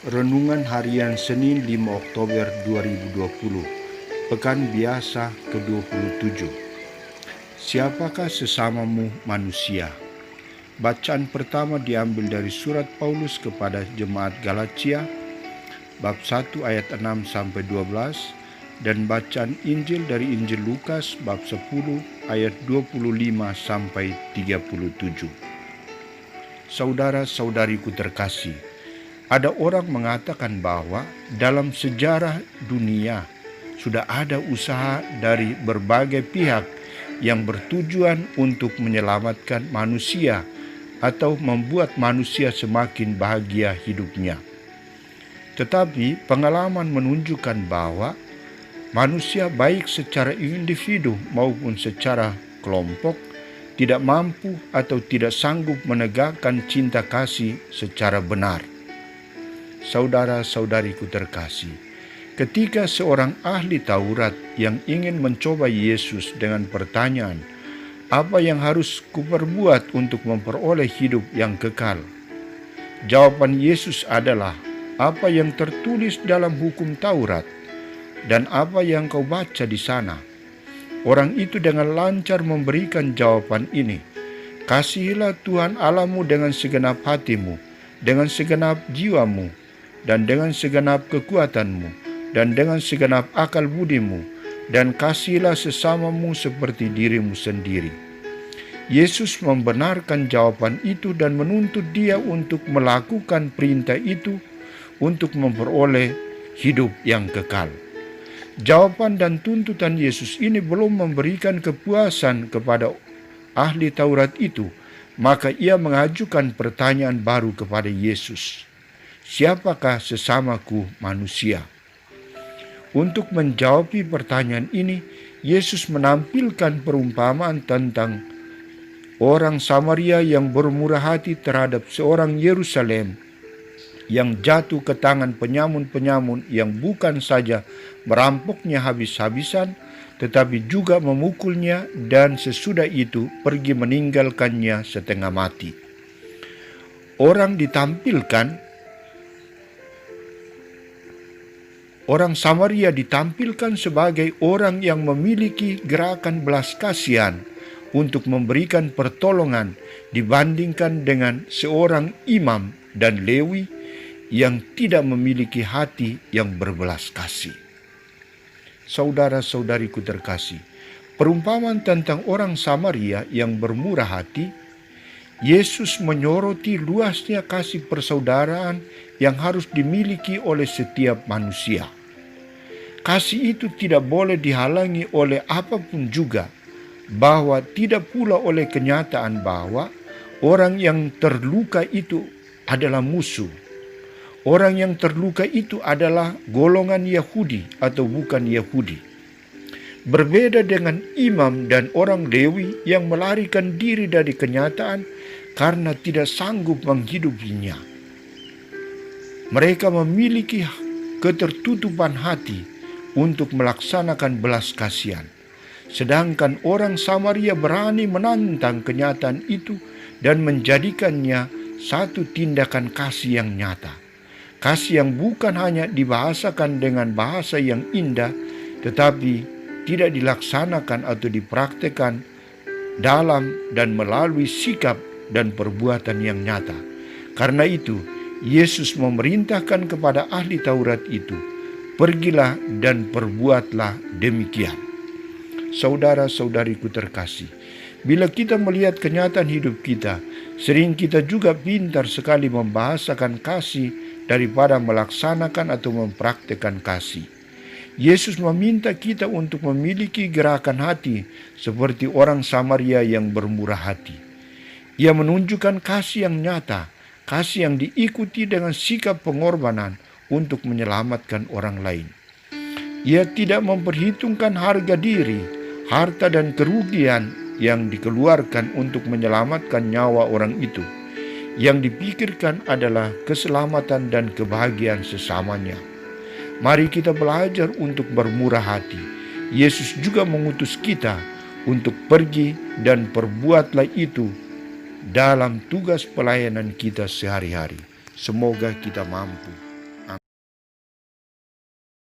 Renungan Harian Senin 5 Oktober 2020, Pekan Biasa ke-27. Siapakah sesamamu manusia? Bacaan pertama diambil dari surat Paulus kepada jemaat Galatia, bab 1 ayat 6-12, dan bacaan Injil dari Injil Lukas, bab 10 ayat 25-37. Saudara-saudariku terkasih, ada orang mengatakan bahwa dalam sejarah dunia sudah ada usaha dari berbagai pihak yang bertujuan untuk menyelamatkan manusia atau membuat manusia semakin bahagia hidupnya. Tetapi pengalaman menunjukkan bahwa manusia baik secara individu maupun secara kelompok tidak mampu atau tidak sanggup menegakkan cinta kasih secara benar. Saudara-saudariku terkasih, ketika seorang ahli Taurat yang ingin mencoba Yesus dengan pertanyaan, "Apa yang harus kuperbuat untuk memperoleh hidup yang kekal?" Jawaban Yesus adalah, "Apa yang tertulis dalam hukum Taurat dan apa yang kau baca di sana?" Orang itu dengan lancar memberikan jawaban ini, "Kasihilah Tuhan Allahmu dengan segenap hatimu, dengan segenap jiwamu, dan dengan segenap kekuatanmu, dan dengan segenap akal budimu, dan kasihilah sesamamu seperti dirimu sendiri." Yesus membenarkan jawaban itu dan menuntut dia untuk melakukan perintah itu untuk memperoleh hidup yang kekal. Jawaban dan tuntutan Yesus ini belum memberikan kepuasan kepada ahli Taurat itu, maka ia mengajukan pertanyaan baru kepada Yesus. Siapakah sesamaku manusia? Untuk menjawab pertanyaan ini, Yesus menampilkan perumpamaan tentang orang Samaria yang bermurah hati terhadap seorang Yerusalem yang jatuh ke tangan penyamun-penyamun yang bukan saja merampoknya habis-habisan, tetapi juga memukulnya dan sesudah itu pergi meninggalkannya setengah mati. Orang Samaria ditampilkan sebagai orang yang memiliki gerakan belas kasihan untuk memberikan pertolongan dibandingkan dengan seorang imam dan Lewi yang tidak memiliki hati yang berbelas kasih. Saudara-saudariku terkasih, perumpamaan tentang orang Samaria yang bermurah hati, Yesus menyoroti luasnya kasih persaudaraan yang harus dimiliki oleh setiap manusia. Kasih itu tidak boleh dihalangi oleh apapun juga, bahwa tidak pula oleh kenyataan bahwa orang yang terluka itu adalah musuh. Orang yang terluka itu adalah golongan Yahudi atau bukan Yahudi. Berbeda dengan imam dan orang Lewi yang melarikan diri dari kenyataan karena tidak sanggup menghidupinya. Mereka memiliki ketertutupan hati untuk melaksanakan belas kasihan. Sedangkan orang Samaria berani menantang kenyataan itu dan menjadikannya satu tindakan kasih yang nyata. Kasih yang bukan hanya dibahasakan dengan bahasa yang indah, tetapi tidak dilaksanakan atau dipraktekkan dalam dan melalui sikap dan perbuatan yang nyata. Karena itu, Yesus memerintahkan kepada ahli Taurat itu, "Pergilah dan perbuatlah demikian." Saudara-saudariku terkasih, bila kita melihat kenyataan hidup kita, sering kita juga pintar sekali membahasakan kasih daripada melaksanakan atau mempraktekkan kasih. Yesus meminta kita untuk memiliki gerakan hati seperti orang Samaria yang bermurah hati. Ia menunjukkan kasih yang nyata, kasih yang diikuti dengan sikap pengorbanan untuk menyelamatkan orang lain. Ia tidak memperhitungkan harga diri, harta dan kerugian yang dikeluarkan untuk menyelamatkan nyawa orang itu. Yang dipikirkan adalah keselamatan dan kebahagiaan sesamanya. Mari kita belajar untuk bermurah hati. Yesus juga mengutus kita untuk pergi dan perbuatlah itu dalam tugas pelayanan kita sehari-hari. Semoga kita mampu